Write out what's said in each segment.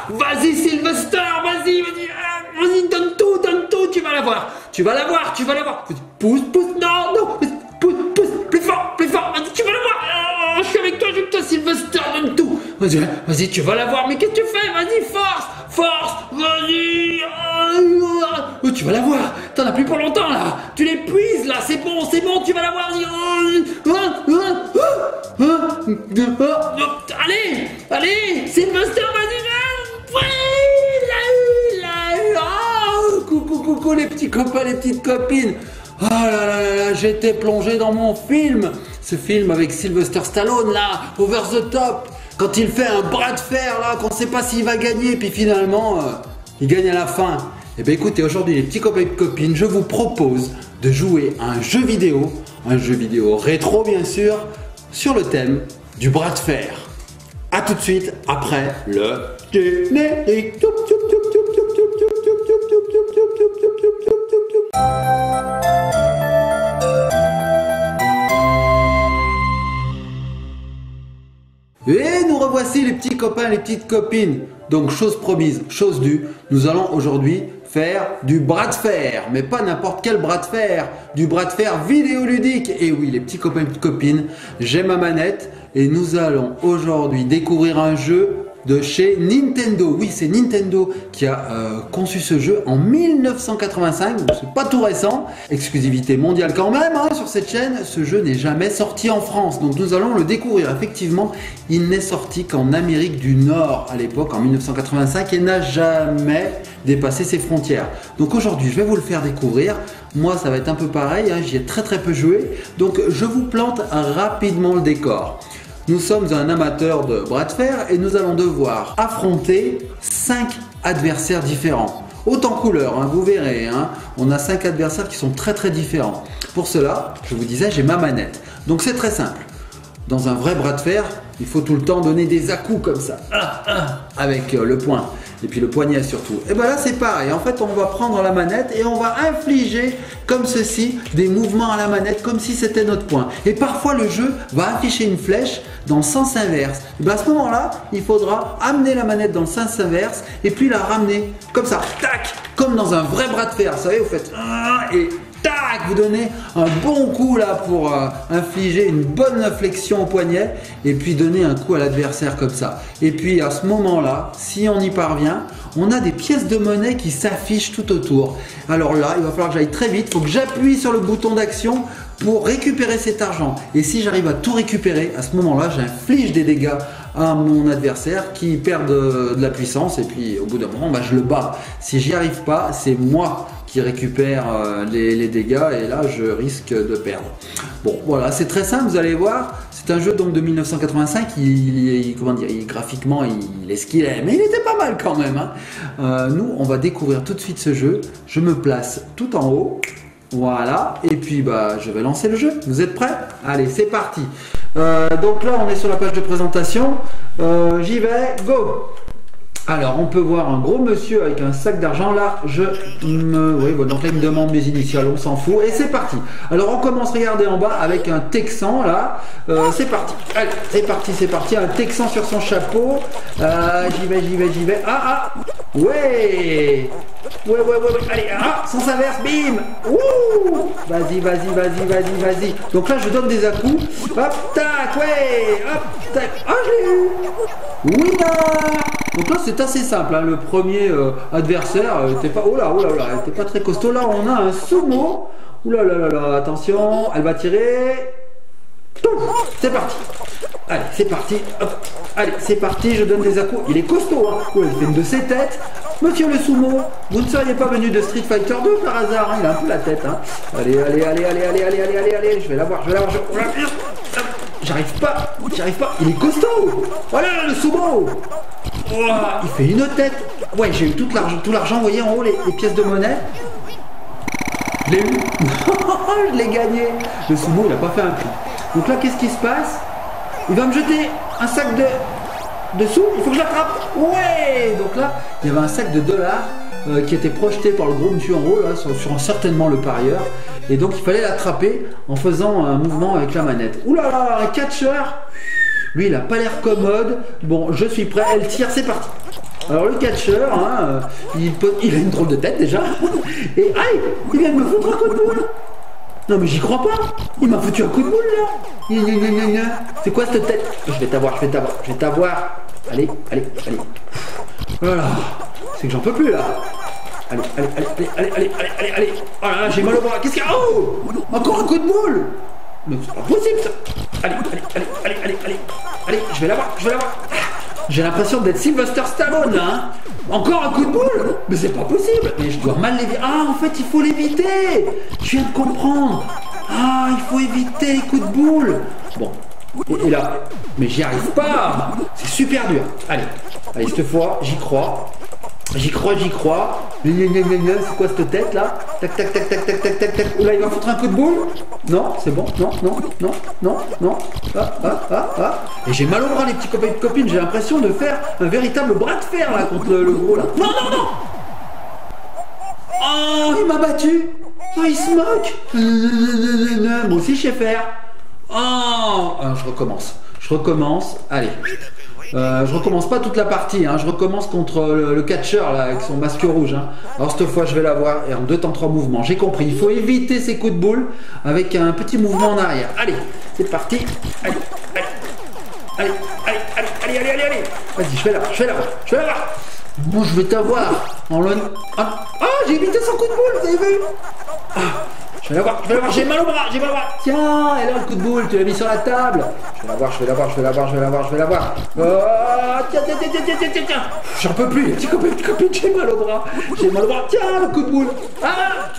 Vas-y Sylvester, vas-y, donne tout, tu vas la voir. Tu vas la voir. Pousse, non, pousse, plus fort, vas-y, tu vas la voir. Je suis avec toi, Sylvester, donne tout. Vas-y, tu vas la voir, mais qu'est-ce que tu fais? Vas-y, force, vas-y. Oh, tu vas la voir, t'en as plus pour longtemps là. Tu l'épuises là, c'est bon, tu vas la voir. Allez, Sylvester, vas-y. Coucou les petits copains, les petites copines. Ah là, j'étais plongé dans mon film. Ce film avec Sylvester Stallone là, Over the Top. Quand il fait un bras de fer là, qu'on ne sait pas s'il va gagner, puis finalement, il gagne à la fin. Eh bien écoutez, aujourd'hui les petits copains et copines, je vous propose de jouer à un jeu vidéo rétro bien sûr, sur le thème du bras de fer. A tout de suite après le générique. Et nous revoici les petits copains, les petites copines. Donc chose promise, chose due, nous allons aujourd'hui faire du bras de fer. Mais pas n'importe quel bras de fer, du bras de fer vidéoludique. Et oui les petits copains et petites copines, j'ai ma manette et nous allons aujourd'hui découvrir un jeu de chez Nintendo. Oui, c'est Nintendo qui a conçu ce jeu en 1985, donc c'est pas tout récent, exclusivité mondiale quand même hein, sur cette chaîne. Ce jeu n'est jamais sorti en France, donc nous allons le découvrir. Effectivement, il n'est sorti qu'en Amérique du Nord à l'époque, en 1985, et n'a jamais dépassé ses frontières. Donc aujourd'hui, je vais vous le faire découvrir. Moi, ça va être un peu pareil, hein, j'y ai très peu joué, donc je vous plante rapidement le décor. Nous sommes un amateur de bras de fer et nous allons devoir affronter 5 adversaires différents. Haute en couleur, hein, vous verrez, hein, on a 5 adversaires qui sont très différents. Pour cela, je vous disais, j'ai ma manette. Donc c'est très simple. Dans un vrai bras de fer, il faut tout le temps donner des à-coups comme ça, avec le poing. Et puis le poignet surtout. Et bien là c'est pareil, en fait on va prendre la manette et on va infliger comme ceci des mouvements à la manette comme si c'était notre poing. Et parfois le jeu va afficher une flèche dans le sens inverse. Et bien à ce moment là, il faudra amener la manette dans le sens inverse et puis la ramener comme ça, tac, comme dans un vrai bras de fer. Vous savez, vous faites et tac, vous donnez un bon coup là pour infliger une bonne flexion au poignet et puis donner un coup à l'adversaire comme ça. Et puis à ce moment-là, si on y parvient, on a des pièces de monnaie qui s'affichent tout autour. Alors là, il va falloir que j'aille très vite, il faut que j'appuie sur le bouton d'action pour récupérer cet argent. Et si j'arrive à tout récupérer, à ce moment-là, j'inflige des dégâts à mon adversaire qui perd de la puissance et puis au bout d'un moment, je le bats. Si j'y arrive pas, c'est moi qui récupère les dégâts et là je risque de perdre. Bon voilà, c'est très simple, vous allez voir, c'est un jeu donc de 1985, graphiquement il est ce qu'il est, mais il était pas mal quand même hein. Nous on va découvrir tout de suite ce jeu, je me place tout en haut, voilà, et puis je vais lancer le jeu, vous êtes prêts? Allez c'est parti. Donc là on est sur la page de présentation, j'y vais, go! Alors, on peut voir un gros monsieur avec un sac d'argent. Là, oui, bon, donc là, il me demande mes initiales, on s'en fout. Et c'est parti. Alors, on commence, regardez en bas, avec un Texan, là. C'est parti. Allez, c'est parti. Un Texan sur son chapeau. J'y vais. Ouais. Allez, sens inverse, bim. Ouh. Vas-y. Donc là, je donne des à-coups. Hop, tac, ouais. Hop, tac. Ah, je l'ai eu. Oui, donc là c'est assez simple, hein. Le premier adversaire était pas, était pas très costaud. Là on a un sumo, attention, elle va tirer, c'est parti, allez c'est parti, hop. Allez c'est parti, je donne des à-coups, il est costaud, hein. Ouais, il fait une de ses têtes, monsieur le sumo, vous ne seriez pas venu de Street Fighter 2 par hasard, hein. Il a un peu la tête, hein. Allez, je vais l'avoir, J'arrive pas, il est costaud. Voilà le sumo. Oh, il fait une tête. Ouais, j'ai eu tout l'argent, vous voyez en haut les pièces de monnaie. Je l'ai eu. Je l'ai gagné. Le sumo, il a pas fait un prix. Donc là, qu'est-ce qui se passe? Il va me jeter un sac de sous, il faut que je l'attrape. Ouais. Donc là, il y avait un sac de dollars qui était projeté par le gros monsieur en haut, là, sur certainement le parieur. Et donc il fallait l'attraper en faisant un mouvement avec la manette. Ouh là là, un catcheur. Lui, il a pas l'air commode. Bon, je suis prêt, elle tire, c'est parti. Alors le catcheur, hein, il a une drôle de tête déjà. Et aïe, il vient de me foutre un coup de boule. Non mais j'y crois pas. Il m'a foutu un coup de boule là. C'est quoi cette tête? Je vais t'avoir, je vais t'avoir. Allez. Voilà. C'est que j'en peux plus là. Allez. Oh là là, j'ai mal au bras. Qu'est-ce qu'il y a? Oh, encore un coup de boule. Mais c'est pas possible ça. Allez, je vais l'avoir. J'ai l'impression d'être Sylvester Stallone là, hein. Encore un coup de boule. Mais c'est pas possible. Mais je dois mal l'éviter. Ah, en fait, il faut l'éviter. Je viens de comprendre. Ah, il faut éviter les coups de boule. Bon. Et là, mais j'y arrive pas. C'est super dur. Allez, cette fois, j'y crois. C'est quoi cette tête là? Tac. Oula, il va foutre un coup de boule? Non, c'est bon. Non. Ah. Et j'ai mal au bras, les petits copains et copines. J'ai l'impression de faire un véritable bras de fer là contre le gros là. Non. Oh, il m'a battu. Oh, il se moque. Moi aussi, je sais faire. Oh, je recommence. Allez. Je recommence pas toute la partie, hein. Je recommence contre le catcheur là avec son masque rouge, hein. Alors cette fois je vais l'avoir et en 2 temps 3 mouvements. J'ai compris, il faut éviter ces coups de boule avec un petit mouvement en arrière. Allez, c'est parti. Allez. Vas-y, je vais l'avoir. Bon, je vais t'avoir. Ah, j'ai évité son coup de boule, vous avez vu? Je vais l'avoir, j'ai mal au bras. Tiens, et là le coup de boule, tu l'as mis sur la table. Je vais l'avoir. Oh, tiens. J'en peux plus, les petits copains, j'ai mal au bras. Tiens, le coup de boule. Ah,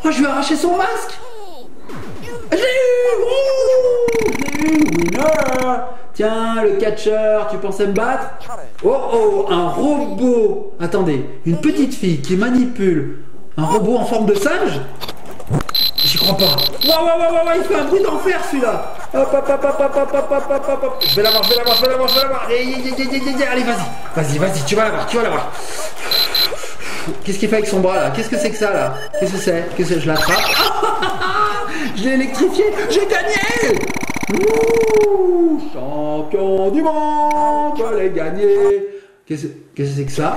je lui ai arraché son masque. Je l'ai eu, winner. Tiens, le catcheur, tu pensais me battre? Oh, un robot. Attendez, une petite fille qui manipule un robot en forme de singe? J'y crois pas. Waouh, il fait un bruit d'enfer celui-là. Hop. Je vais l'avoir. Allez, vas-y, tu vas l'avoir. Qu'est-ce qu'il fait avec son bras là? Qu'est-ce que c'est que ça là? Qu'est-ce que c'est? Je l'attrape. Je l'ai électrifié. J'ai gagné. Ouh, champion du monde, je l'ai gagné. Qu'est-ce que c'est que ça?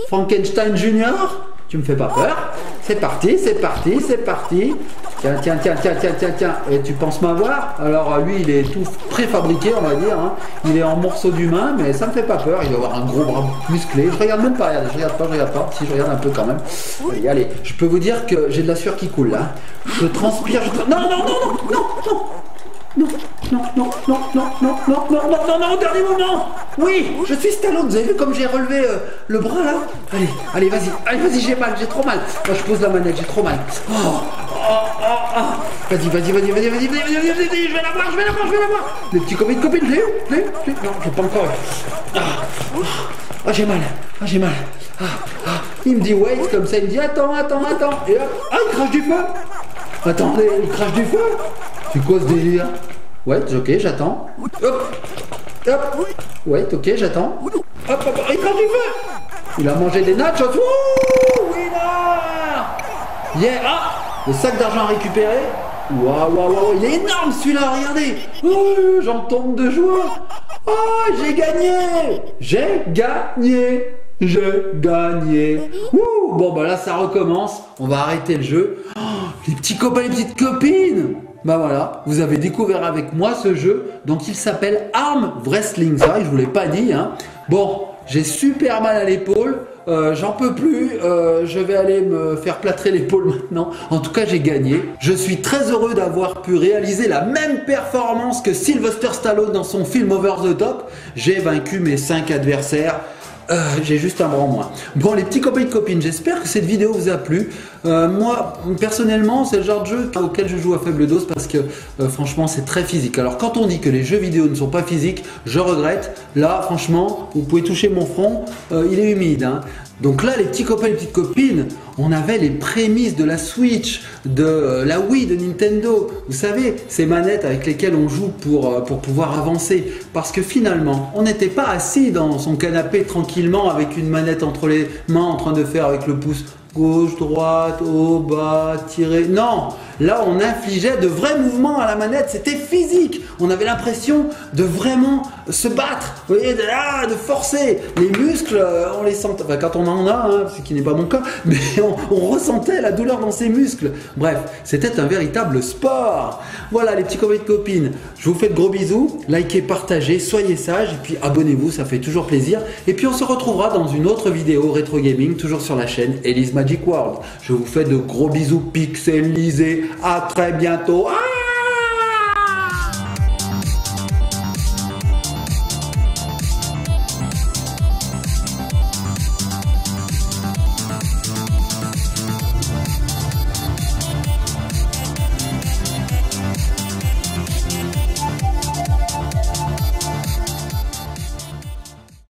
Frankenstein Junior? Tu me fais pas peur. C'est parti. Tiens. Et tu penses m'avoir? Alors lui, il est tout préfabriqué, on va dire, hein. Il est en morceaux d'humain, mais ça me fait pas peur. Il doit avoir un gros bras musclé. Je regarde même pas, regardez. Je regarde pas. Si, je regarde un peu quand même. Allez. Je peux vous dire que j'ai de la sueur qui coule là. Je transpire. Non, dernier moment. Oui, je suis Stallone. Vous avez vu comme j'ai relevé le bras là? Allez, vas-y, j'ai mal, j'ai trop mal. Moi, je pose la manette, j'ai trop mal. Vas-y, je vais l'avoir. Les petits copines, je l'ai eu? Non, je l'ai pas encore eu. J'ai mal. Il me dit wait, comme ça, il me dit attends. Et hop, il crache du feu. Attendez, il crache du feu. C'est quoi ce délire? Ouais, ok, j'attends. Hop. Ouais, ok, j'attends. Hop, il crache du feu. Il a mangé des nachos. Wouh, winner. Yeah, le sac d'argent récupéré. Waouh, il est énorme celui-là, regardez. J'en tombe de joie. J'ai gagné. Ouh, bon, bah là, ça recommence. On va arrêter le jeu. Les petits copains, les petites copines. Bah voilà, vous avez découvert avec moi ce jeu. Donc, il s'appelle Arm Wrestling. C'est vrai que je vous l'ai pas dit, hein. Bon, j'ai super mal à l'épaule. J'en peux plus. Je vais aller me faire plâtrer l'épaule maintenant. En tout cas, j'ai gagné. Je suis très heureux d'avoir pu réaliser la même performance que Sylvester Stallone dans son film Over the Top. J'ai vaincu mes 5 adversaires. J'ai juste un bras en moins. Bon, les petits copains et copines, j'espère que cette vidéo vous a plu. Moi, personnellement, c'est le genre de jeu auquel je joue à faible dose parce que franchement, c'est très physique. Alors, quand on dit que les jeux vidéo ne sont pas physiques, je regrette. Là, franchement, vous pouvez toucher mon front, il est humide, hein. Donc là, les petits copains et les petites copines, on avait les prémices de la Switch, de la Wii de Nintendo. Vous savez, ces manettes avec lesquelles on joue pour pouvoir avancer. Parce que finalement, on n'était pas assis dans son canapé tranquillement avec une manette entre les mains en train de faire avec le pouce gauche, droite, haut, bas, tirer. Non, Là, on infligeait de vrais mouvements à la manette, c'était physique. On avait l'impression de vraiment se battre, vous voyez, de forcer. Les muscles, on les sentait, enfin, quand on en a, hein, ce qui n'est pas mon cas, mais on ressentait la douleur dans ses muscles. Bref, c'était un véritable sport. Voilà les petits copains et copines, je vous fais de gros bisous, likez, partagez, soyez sages et puis abonnez-vous, ça fait toujours plaisir. Et puis on se retrouvera dans une autre vidéo rétro gaming, toujours sur la chaîne Ellie's Magic World. Je vous fais de gros bisous pixelisés, à très bientôt.